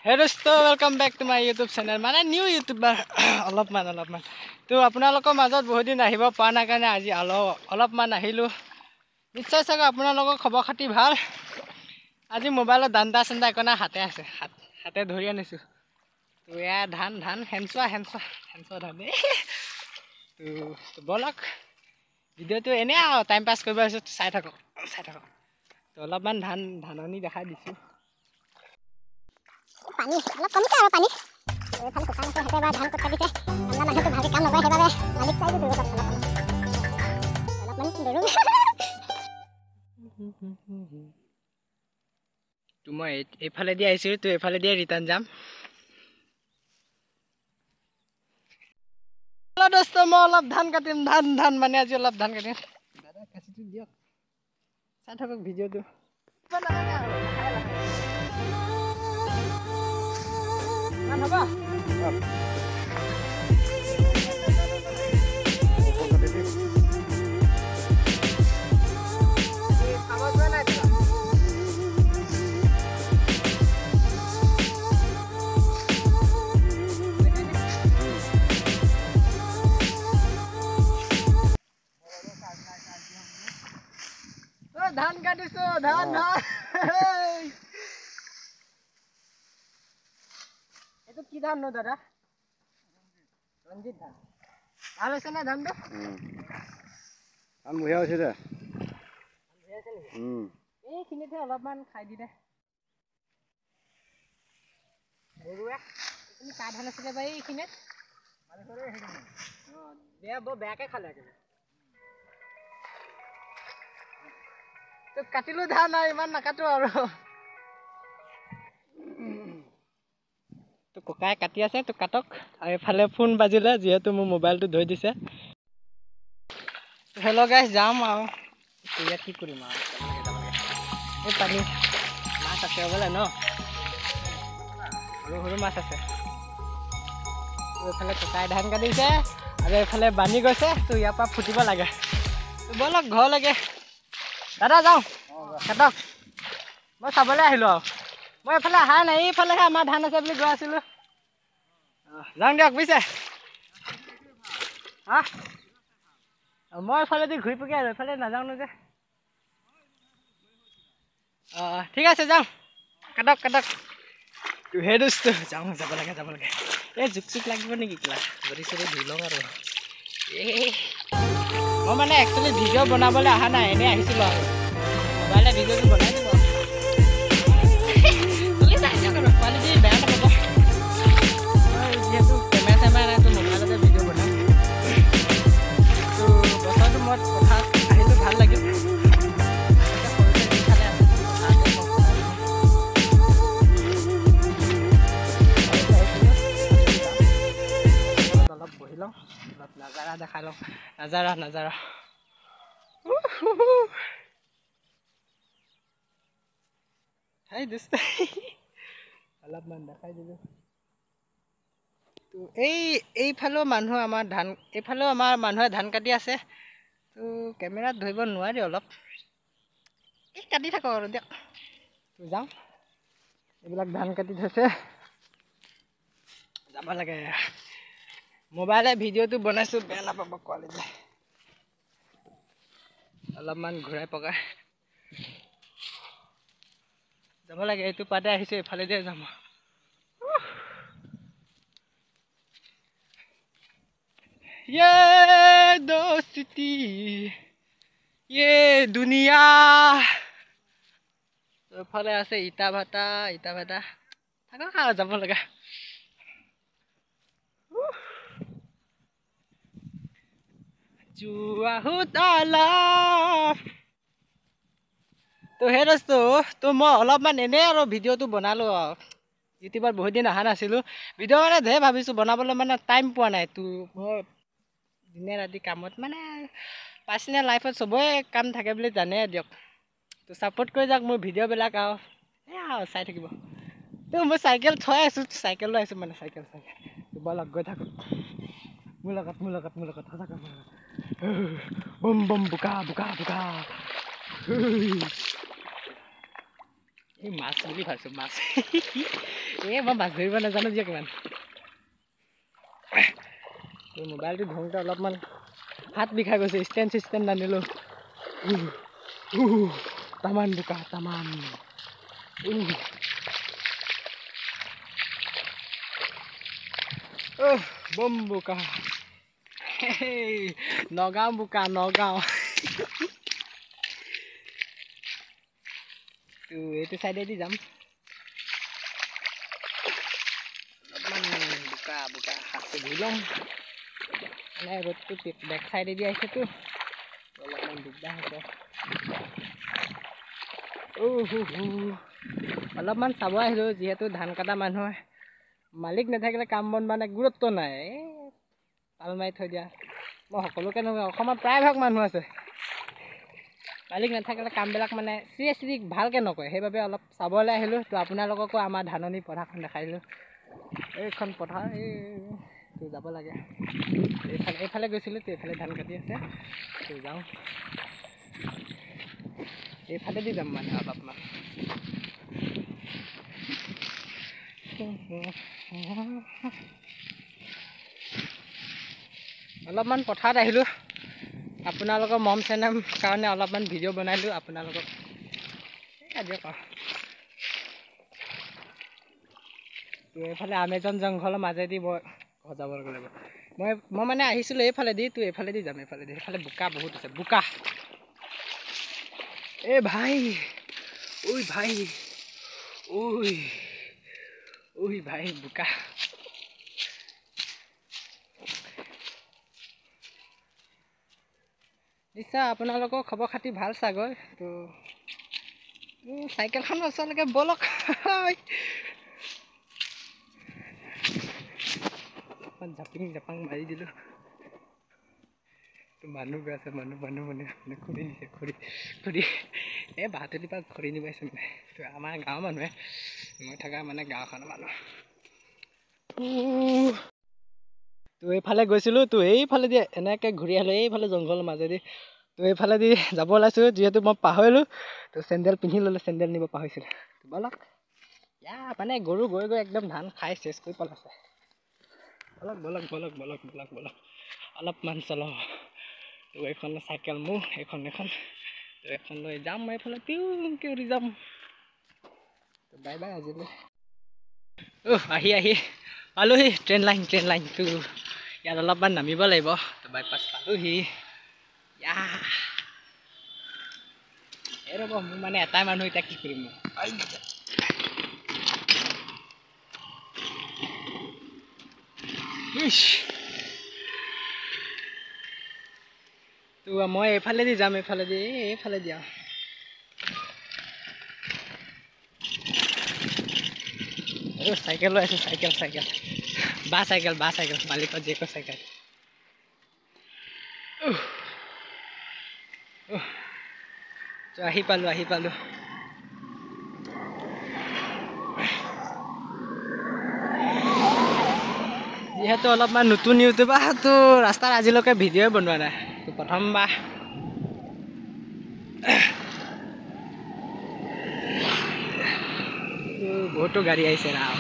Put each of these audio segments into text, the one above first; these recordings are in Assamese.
Hey dosto, welcome back to my YouTube channel. Mana new YouTuber অলপমান তো আপোনালোকৰ মাজত বহুত দিন আহিব পৰা নাই কাৰণে আজি অলপমান আহিলো নিশ্চয় চাগে আপোনালোকৰ খবৰ খাতি ভাল আজি মোবাইলত দান্দা চন্দা একনা হাতে আছে হাতে ধৰি আনিছো তো এয়া ধান হেনচোৱা ধান তো বলক ভিডিওটো এনে টাইম পাস কৰিব আছে চাই থাকক তো অলপমান ধাননি দেখাই দিছো পানী অলপ কমিছে আৰু পানী এইফালে শুকান আছে হেতে বা ধান কটা দিছে আমৰা মানুহটো ভালকে কাম নকৰে হেবাবে মালিক চাই দিও অলপমান দৰু তো মই এইফালে দি আহিছো তো এইফালে দি ৰিটাৰ্ণ যাম হ্যালো দোস্ত মই অলপ ধান কাটিম ধান মানে আজি অলপ ধান কাটিম দাদা কাটিটো দিয়ক চাই থাকক ভিডিওটো ধান হ'ব ধান কাটিছো ধান এটো কি ধান নো দাদা ৰঞ্জিত ধান ভাল হৈছে না ধানটো ধান বঢ়িয়া হৈছে দে এইখিনিতে অলপমান খাই দিলে গৰুৱে তুমি কা ধান আছিলে বা এইখিনিত বেয়াকে খালে তো কাটিলো ধান আৰু ইমান নাকাটো আৰু তো ককাই কাটি আছে তো কাটক আৰু এফালে ফোন বাজিলে যিহেতু মোৰ মোবাইলটো ধৰি দিছে হেল্ল' গাইছ যাম আৰু ইয়াত কি কৰিম আৰু এই পানী মাছ আছে বোলে ন সৰু মাছ আছে এইফালে ককাই ধান কাটিছে আৰু এইফালে বান্ধি গৈছে তো ইয়াৰ পৰা ফুটিব লাগে তো বলক ঘৰলৈকে দাদা যাওঁ কাটক মই চাবলৈ আহিলোঁ আৰু মই এইফালে অহা নাই এইফালেহে আমাৰ ধান আছে বুলি গৈ আছিলোঁ যাওঁ দিয়ক বুজিছে হা মই এইফালেদি ঘূৰি পকি আৰু এইফালে নাযাওঁ যে ঠিক আছে যাওঁ কাটক সেই দোস্ত যাব লাগে এই জুক লাগিব নেকি ক্লাছ ভৰি চৰি ধুই লওঁ আৰু মই মানে একচুৱেলি ভিডিঅ' বনাবলৈ অহা নাই এনেই আহিছিলোঁ আৰু মোবাইলে ভিডিঅ'টো বনাই দিব কোৱালিটি বেয়া নাপাব যিহেতু কেমেৰা চেমেৰা নাই তো মোবাইলতে ভিডিঅ' বনাম তো বছৰটো মই পথাৰত আহিলোঁ ভাল লাগিল অলপ বহি লওঁ অলপ নাজাৰা দেখাই লওঁ নাজাৰা অলপমান দেখাই দিলোঁ তো এইফালেও আমাৰ মানুহে ধান কাটি আছে তো কেমেৰাত ধৰিব নোৱাৰি অলপ কাটি থাকক আৰু দিয়ক তো যাওঁ এইবিলাক ধান কাটি থৈছে যাব লাগে মোবাইলে ভিডিঅ'টো বনাইছোঁ বেয়া নাপাব কোৱালিটি অলপমান ঘূৰাই পকাই যাব লাগে এইটো পাতে আহিছোঁ এইফালে দিয়ে যাম ये दोस्ती ये दुनिया এইফালে আছে ইটা ভাটা থাকক আৰু যাব লগা তো সেই দোস্তো তো মই অলপমান এনেই আৰু ভিডিঅ'টো বনালোঁ আৰু ইউটিউবত বহুত দিন অহা নাছিলোঁ ভিডিঅ' মানে ধেৰ ভাবিছোঁ বনাবলৈ মানে টাইম পোৱা নাই তো মই দিনে ৰাতি কামত মানে পাৰ্চনেল লাইফত চবৰে কাম থাকে বুলি জানে দিয়ক তো ছাপোৰ্ট কৰি যাওক মোৰ ভিডিঅ'বিলাক আৰু চাই থাকিব তো মই চাইকেল থৈ আছোঁ চাইকেল লৈ আহিছোঁ মানে চাইকেল তো বলক গৈ থাকক মোৰ লগত সঁচাকৈ বম বোকা এই মাছ বুলি ভাবিছোঁ মাছ এই মই মাছ ধৰিব নাজানো যে কিমান এই মোবাইলটো ধৰোঁতে অলপমান হাত বিষাই গৈছে ষ্টেণ্ড চিষ্টেণ্ড নানিলোঁ তামান বোকা তামান বম বোকা নগাঁও বোকা নগাঁও তো এইটো চাইডেদি যাম অলপমান বোকা বোকা হাতটো ধুই ল'ম মানে ৰ'দটো বেক চাইডেদি আহিছেতো অলপমান দিগদাৰ হৈছে অলপমান চাব আহিলোঁ যিহেতু ধান কটা মানুহ মালিক নাথাকিলে কাম বন মানে গুৰুত্ব নাই এই পাল মাৰি থৈ দিয়া মই সকলোকে নকওঁ অসমত প্ৰায়ভাগ মানুহ আছে মালিক নাথাকিলে কামবিলাক মানে চিৰিয়াছলি ভালকৈ নকৰে সেইবাবে অলপ চাবলৈ আহিলোঁ তো আপোনালোককো আমাৰ ধাননি পথাৰখন দেখাই দিলোঁ এইখন পথাৰ এইটো যাব লাগে এইফালে গৈছিলোঁ তো এইফালে ধান কাটি আছে তো যাওঁ এইফালেদি যাম মানে অলপমান অলপমান পথাৰত আহিলোঁ আপোনালোকৰ মম চেনেল কাৰণে অলপমান ভিডিঅ' বনাইলোঁ আপোনালোকক দিয়ক তো এইফালে আমেজন জংঘলৰ মাজেদি মই ঘৰ যাব লাগিব মই মানে আহিছিলোঁ এইফালেদি তো এইফালেদি যাম এইফালেদি এইফালে বোকা বহুত আছে বোকা এ ভাই ঐ ভাই ঐ ভাই বোকা নিশ্চয় আপোনালোকৰ খবৰ খাতি ভাল চাগৈ তো চাইকেলখন ওচৰলৈকে ব'লক জাপাং মাৰি দিলোঁ তো মানুহ গৈ আছে মানুহ মানে খৰি নিছে খৰি এই বাহাতলিৰ পৰা খৰি নিব আহিছে মানে তো আমাৰ গাঁৱৰ মানুহে মই থকা মানে গাঁওখনৰ মানুহ তো এইফালে গৈছিলোঁ তো এইফালেদি এনেকৈ ঘূৰি আহিলোঁ এইফালে জংঘলৰ মাজেদি তো এইফালেদি যাব ওলাইছোঁ যিহেতু মই পাহৰিলোঁ তো চেণ্ডেল পিন্ধি ল'লোঁ চেণ্ডেল নিব পাহৰিছিলোঁ তো ব'লক মানে গৰু গৈ একদম ধান খাই চেচ কৰি পেলাইছে ব'লক অলপমান চলক তো এইখন চাইকেল মোৰ এইখন তো এখন লৈ যাম মই এইফালে পিউকৈ উৰি যাম তো বাই বাই আজিলৈ আহি পালোহি ট্ৰেইন লাইন তো ইয়াত অলপমান নামিব লাগিব তো বাইপাছ পালোহি এই ৰ'ব মোৰ মানে এটাই মানুহ এতিয়া কি কৰিম তো মই এইফালেদি যাম এইফালেদি চাইকেল লৈ আছোঁ চাইকেল বা চাইকেল মালিকৰ জীয়েকৰ চাইকেল তো আহি পালোঁ যিহেতু অলপমান নতুন ইউটিউবাৰ তো ৰাস্তাত আজিলৈকে ভিডিঅ'ই বনোৱা নাই তো প্ৰথমবাৰ বহুতো গাড়ী আহিছে ৰাম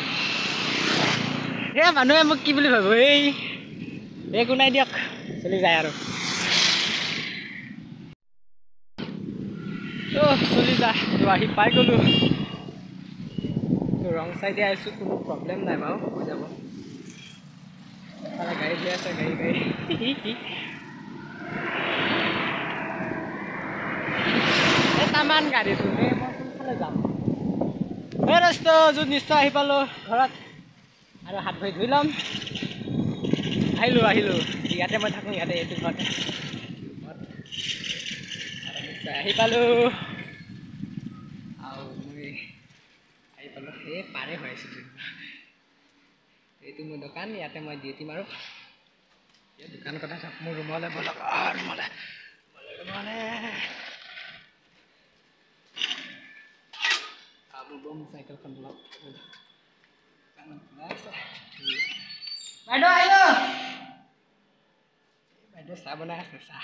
মানুহে মোক কি বুলি ভাবিব একো নাই দিয়ক চলি যায় আৰু চলি যায় তো আহি পাই গ'লোঁ তো ৰং চাইডে আহিছোঁ কোনো প্ৰব্লেম নাই বাৰু হৈ যাব এফালে গাড়ী গৈ আছে গাড়ী এটামান গাড়ী মই কোনফালে যাম এই ৰাস্তা য'ত নিশ্চয় আহি পালোঁ ঘৰত আৰু হাত ভৰি ধুই ল'ম আহিলোঁ ইয়াতে মই থাকোঁ ইয়াতে এইটো ঘৰতে নিশ্চয় আহি পালোঁ আৰু মই আহি পালোঁ এই পাৰে হৈ আছিলোঁ এইটো মোৰ দোকান ইয়াতে মই ডিউটি মাৰোঁ এই দোকান কথা থাক মোৰ ৰুমলৈ ব'লক ৰুমলৈ বম চাইকেলখন ব'লক বাইদেউ চাহ বনাই আছে চাহ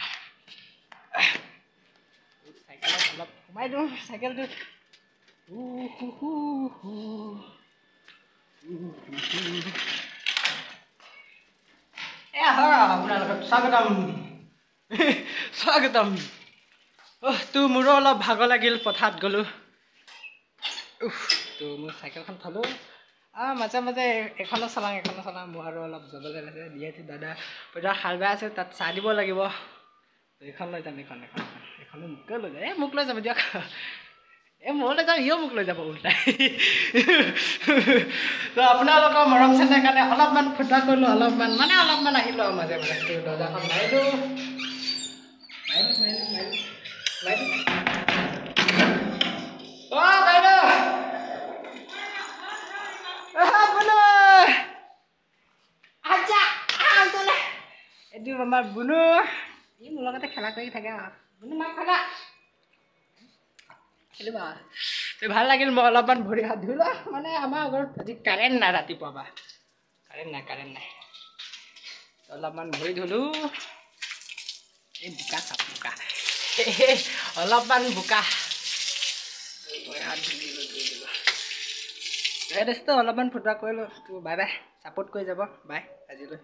চাইকেলত অলপ সোমাই দিওঁ চাইকেলটো আপোনালোকক স্বাগতম স্বাগতম তো মোৰো অলপ ভাগৰ লাগিল পথাৰত গ'লোঁ তো মোৰ চাইকেলখন থলোঁ মাজে মাজে এখনো চলাওঁ মোৰ আৰু অলপ যাবলৈ আছে যিহেতু দাদা পথাৰত হাল বাই আছে তাত চাহ দিব লাগিব এইখন লৈ যাম এইখনো মোকে লৈ যায় মোক লৈ যাব দিয়ক মই লৈ যাম ইও মোক লৈ যাব ওলটাই তো আপোনালোকৰ মৰম চেনেহ কাৰণে অলপমান ফুটা কৰিলোঁ অলপমান আহিলোঁ আৰু মাজে মাজে দৰ্জাখন মাৰিলোঁ এইটো আমাৰ বুনু ই মোৰ লগতে খেলা কৰি থাকে বুনু মাক খালা খেলিবা ভাল লাগিল মই অলপমান ভৰি হাত ধুই লোৱা আমাৰ ঘৰত আজি কাৰেণ্ট নাই ৰাতিপুৱা বা কাৰেণ্ট নাই অলপমান ভৰি ধুলোঁ এই বোকা অলপমান বোকা ভৰি হাত ধুই দিলোঁ অলপমান ফুটা কৰিলোঁ তো বাই বাই ছাপোৰ্ট কৰি যাব বাই আজিলৈ